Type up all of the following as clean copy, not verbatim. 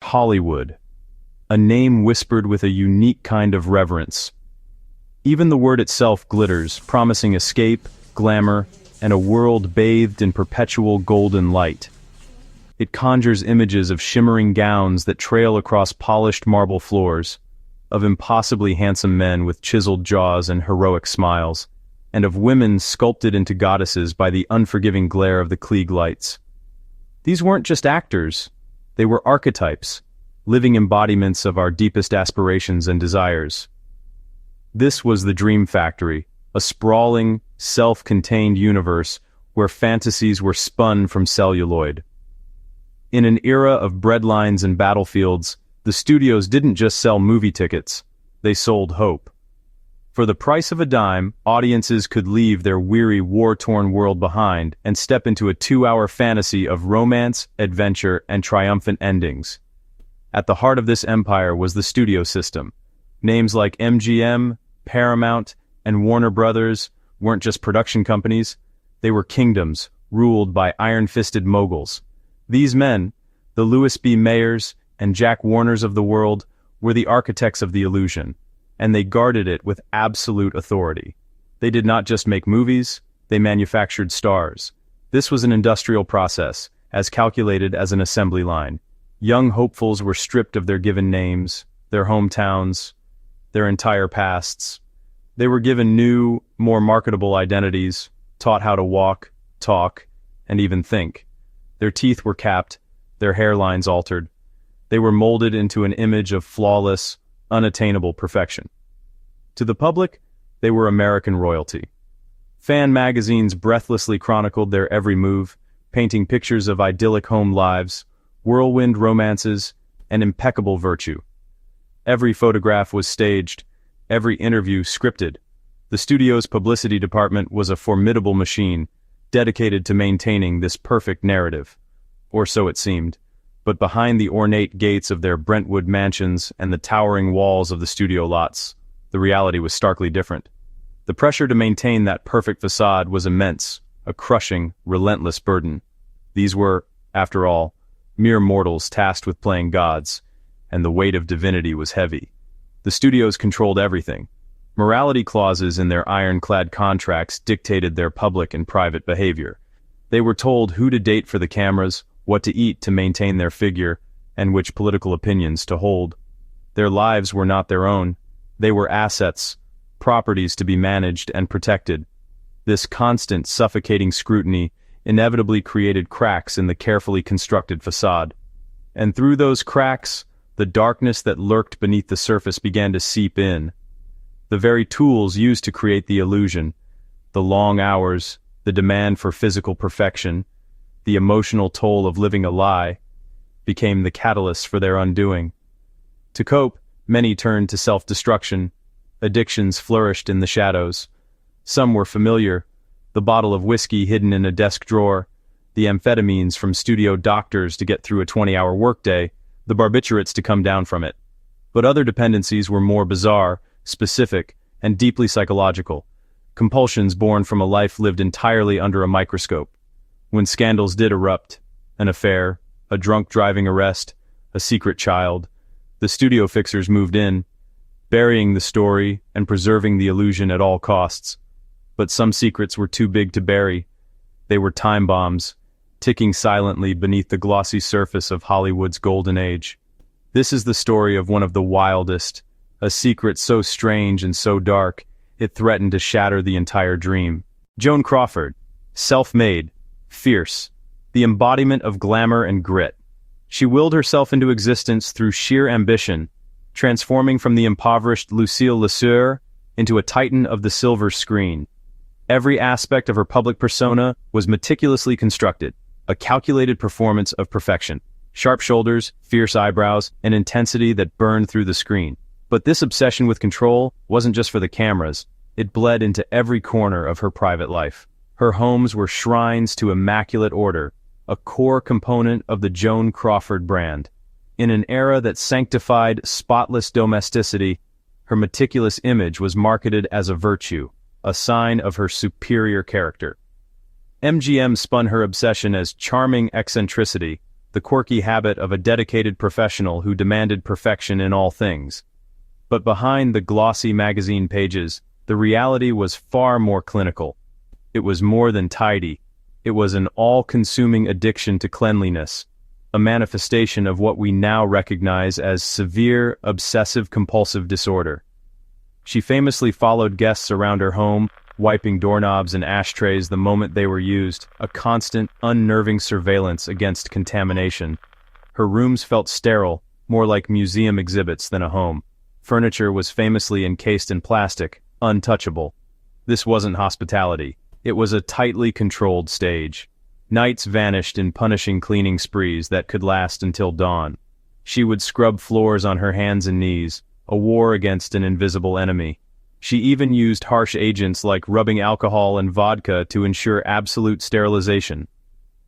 Hollywood, a name whispered with a unique kind of reverence. Even the word itself glitters, promising escape, glamour, and a world bathed in perpetual golden light. It conjures images of shimmering gowns that trail across polished marble floors, of impossibly handsome men with chiseled jaws and heroic smiles, and of women sculpted into goddesses by the unforgiving glare of the Klieg lights. These weren't just actors, they were archetypes, living embodiments of our deepest aspirations and desires. This was the Dream Factory, a sprawling, self-contained universe where fantasies were spun from celluloid. In an era of breadlines and battlefields, the studios didn't just sell movie tickets, they sold hope. For the price of a dime, audiences could leave their weary, war-torn world behind and step into a 2-hour fantasy of romance, adventure, and triumphant endings. At the heart of this empire was the studio system. Names like MGM, Paramount, and Warner Brothers weren't just production companies, they were kingdoms ruled by iron-fisted moguls. These men, the Louis B. Mayers and Jack Warners of the world, were the architects of the illusion, and they guarded it with absolute authority. They did not just make movies, they manufactured stars. This was an industrial process, as calculated as an assembly line. Young hopefuls were stripped of their given names, their hometowns, their entire pasts. They were given new, more marketable identities, taught how to walk, talk, and even think. Their teeth were capped, their hairlines altered. They were molded into an image of flawless, unattainable perfection. To the public, they were American royalty. Fan magazines breathlessly chronicled their every move, painting pictures of idyllic home lives, whirlwind romances, and impeccable virtue. Every photograph was staged, every interview scripted. The studio's publicity department was a formidable machine, dedicated to maintaining this perfect narrative. Or so it seemed. But behind the ornate gates of their Brentwood mansions and the towering walls of the studio lots, the reality was starkly different. The pressure to maintain that perfect facade was immense, a crushing, relentless burden. These were, after all, mere mortals tasked with playing gods, and the weight of divinity was heavy. The studios controlled everything. Morality clauses in their ironclad contracts dictated their public and private behavior. They were told who to date for the cameras, what to eat to maintain their figure, and which political opinions to hold. Their lives were not their own. They were assets, properties to be managed and protected. This constant, suffocating scrutiny inevitably created cracks in the carefully constructed facade. And through those cracks, the darkness that lurked beneath the surface began to seep in. The very tools used to create the illusion, the long hours, the demand for physical perfection, the emotional toll of living a lie, became the catalyst for their undoing. To cope, many turned to self-destruction. Addictions flourished in the shadows. Some were familiar: the bottle of whiskey hidden in a desk drawer, the amphetamines from studio doctors to get through a 20-hour workday, the barbiturates to come down from it. But other dependencies were more bizarre, specific, and deeply psychological. Compulsions born from a life lived entirely under a microscope. When scandals did erupt, an affair, a drunk driving arrest, a secret child, the studio fixers moved in, burying the story and preserving the illusion at all costs. But some secrets were too big to bury. They were time bombs, ticking silently beneath the glossy surface of Hollywood's golden age. This is the story of one of the wildest, a secret so strange and so dark, it threatened to shatter the entire dream. Joan Crawford, self-made, fierce, the embodiment of glamour and grit. She willed herself into existence through sheer ambition, transforming from the impoverished Lucille Lesueur into a titan of the silver screen. Every aspect of her public persona was meticulously constructed, a calculated performance of perfection. Sharp shoulders, fierce eyebrows, and intensity that burned through the screen. But this obsession with control wasn't just for the cameras, it bled into every corner of her private life. Her homes were shrines to immaculate order, a core component of the Joan Crawford brand. In an era that sanctified spotless domesticity, her meticulous image was marketed as a virtue, a sign of her superior character. MGM spun her obsession as charming eccentricity, the quirky habit of a dedicated professional who demanded perfection in all things. But behind the glossy magazine pages, the reality was far more clinical. It was more than tidy. It was an all-consuming addiction to cleanliness, a manifestation of what we now recognize as severe obsessive-compulsive disorder. She famously followed guests around her home, wiping doorknobs and ashtrays the moment they were used, a constant, unnerving surveillance against contamination. Her rooms felt sterile, more like museum exhibits than a home. Furniture was famously encased in plastic, untouchable. This wasn't hospitality. It was a tightly controlled stage. Nights vanished in punishing cleaning sprees that could last until dawn. She would scrub floors on her hands and knees, a war against an invisible enemy. She even used harsh agents like rubbing alcohol and vodka to ensure absolute sterilization.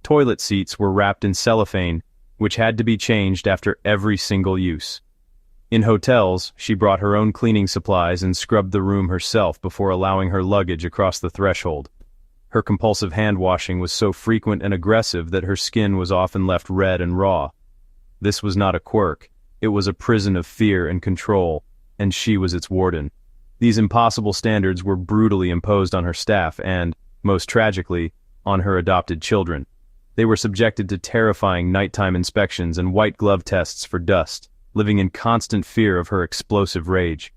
Toilet seats were wrapped in cellophane, which had to be changed after every single use. In hotels, she brought her own cleaning supplies and scrubbed the room herself before allowing her luggage across the threshold. Her compulsive hand-washing was so frequent and aggressive that her skin was often left red and raw. This was not a quirk. It was a prison of fear and control, and she was its warden. These impossible standards were brutally imposed on her staff and, most tragically, on her adopted children. They were subjected to terrifying nighttime inspections and white glove tests for dust, living in constant fear of her explosive rage.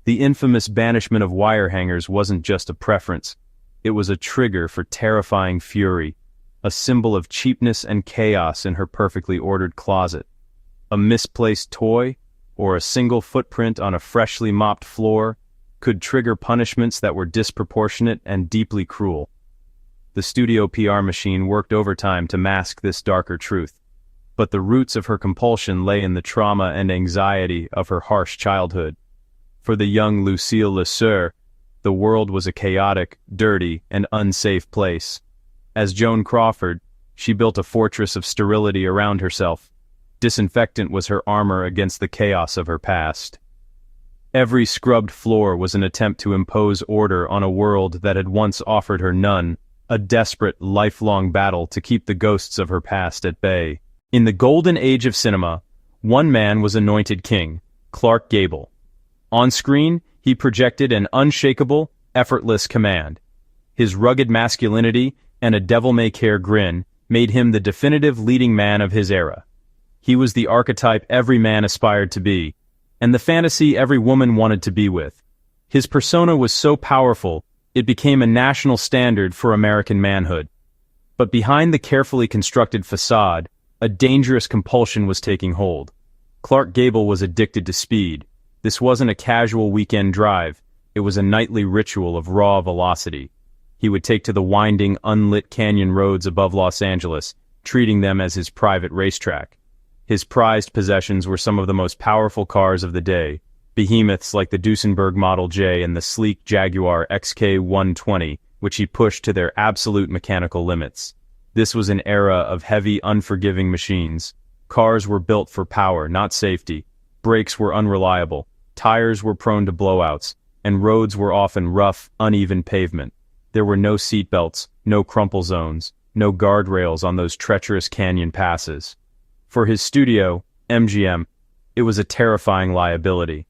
The infamous banishment of wire hangers wasn't just a preference. It was a trigger for terrifying fury, a symbol of cheapness and chaos in her perfectly ordered closet. A misplaced toy, or a single footprint on a freshly mopped floor, could trigger punishments that were disproportionate and deeply cruel. The studio PR machine worked overtime to mask this darker truth, but the roots of her compulsion lay in the trauma and anxiety of her harsh childhood. For the young Lucille Lesueur, the world was a chaotic, dirty, and unsafe place. As Joan Crawford, she built a fortress of sterility around herself. Disinfectant was her armor against the chaos of her past. Every scrubbed floor was an attempt to impose order on a world that had once offered her none, a desperate, lifelong battle to keep the ghosts of her past at bay. In the golden age of cinema, one man was anointed king, Clark Gable. On screen, he projected an unshakable, effortless command. His rugged masculinity and a devil-may-care grin made him the definitive leading man of his era. He was the archetype every man aspired to be, and the fantasy every woman wanted to be with. His persona was so powerful, it became a national standard for American manhood. But behind the carefully constructed facade, a dangerous compulsion was taking hold. Clark Gable was addicted to speed. This wasn't a casual weekend drive, it was a nightly ritual of raw velocity. He would take to the winding, unlit canyon roads above Los Angeles, treating them as his private racetrack. His prized possessions were some of the most powerful cars of the day, behemoths like the Duesenberg Model J and the sleek Jaguar XK120, which he pushed to their absolute mechanical limits. This was an era of heavy, unforgiving machines. Cars were built for power, not safety. Brakes were unreliable. Tires were prone to blowouts, and roads were often rough, uneven pavement. There were no seatbelts, no crumple zones, no guardrails on those treacherous canyon passes. For his studio, MGM, it was a terrifying liability.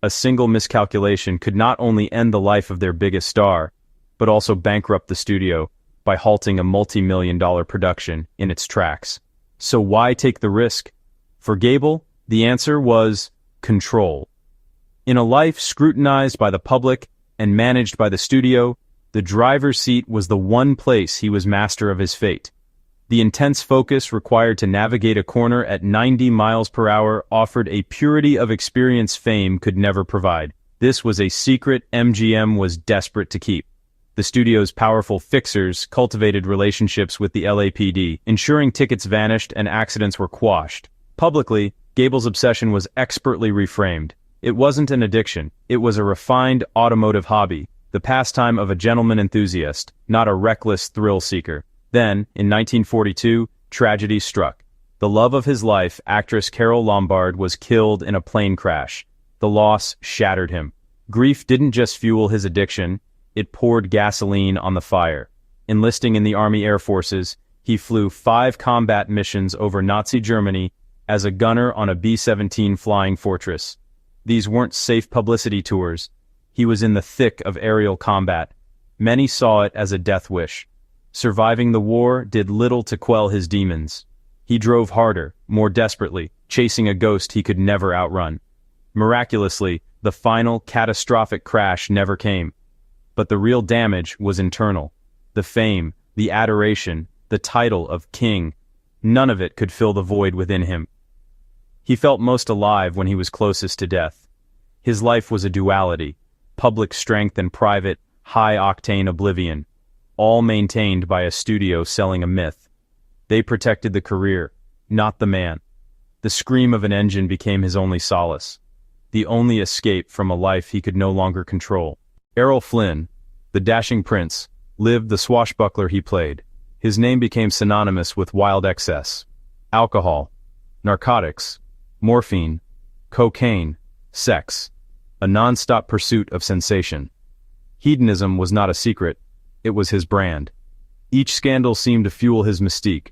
A single miscalculation could not only end the life of their biggest star, but also bankrupt the studio by halting a multi-million-dollar production in its tracks. So why take the risk? For Gable, the answer was control. In a life scrutinized by the public and managed by the studio, the driver's seat was the one place he was master of his fate. The intense focus required to navigate a corner at 90 miles per hour offered a purity of experience fame could never provide. This was a secret MGM was desperate to keep. The studio's powerful fixers cultivated relationships with the LAPD, ensuring tickets vanished and accidents were quashed. Publicly, Gable's obsession was expertly reframed. It wasn't an addiction, it was a refined automotive hobby, the pastime of a gentleman enthusiast, not a reckless thrill-seeker. Then, in 1942, tragedy struck. The love of his life, actress Carole Lombard, was killed in a plane crash. The loss shattered him. Grief didn't just fuel his addiction, it poured gasoline on the fire. Enlisting in the Army Air Forces, He flew 5 combat missions over Nazi Germany as a gunner on a B-17 Flying Fortress. These weren't safe publicity tours. He was in the thick of aerial combat. Many saw it as a death wish. Surviving the war did little to quell his demons. He drove harder, more desperately, chasing a ghost he could never outrun. Miraculously, the final, catastrophic crash never came. But the real damage was internal. The fame, the adoration, the title of king, none of it could fill the void within him. He felt most alive when he was closest to death. His life was a duality, public strength and private, high-octane oblivion, all maintained by a studio selling a myth. They protected the career, not the man. The scream of an engine became his only solace, the only escape from a life he could no longer control. Errol Flynn, the dashing prince, lived the swashbuckler he played. His name became synonymous with wild excess. Alcohol, narcotics, morphine, cocaine, sex, a non-stop pursuit of sensation. Hedonism was not a secret, it was his brand. Each scandal seemed to fuel his mystique.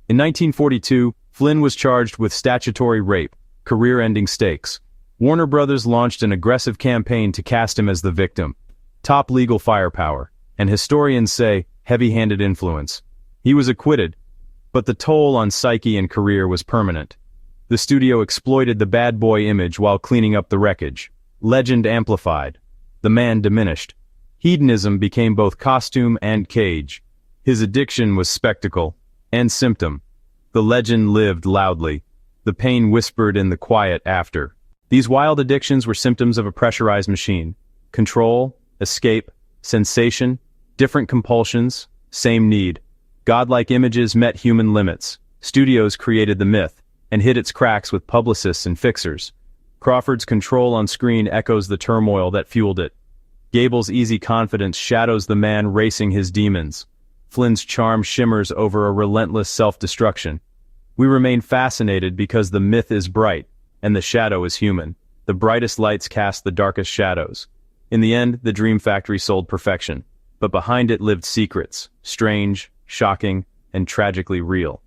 In 1942, Flynn was charged with statutory rape, career-ending stakes. Warner Brothers launched an aggressive campaign to cast him as the victim. Top legal firepower, and historians say, heavy-handed influence. He was acquitted, but the toll on psyche and career was permanent. The studio exploited the bad boy image while cleaning up the wreckage. Legend amplified. The man diminished. Hedonism became both costume and cage. His addiction was spectacle and symptom. The legend lived loudly. The pain whispered in the quiet after. These wild addictions were symptoms of a pressurized machine. Control, escape, sensation, different compulsions, same need. Godlike images met human limits. Studios created the myth and hid its cracks with publicists and fixers. Crawford's control on screen echoes the turmoil that fueled it. Gable's easy confidence shadows the man racing his demons. Flynn's charm shimmers over a relentless self-destruction. We remain fascinated because the myth is bright, and the shadow is human. The brightest lights cast the darkest shadows. In the end, the Dream Factory sold perfection, but behind it lived secrets, strange, shocking, and tragically real.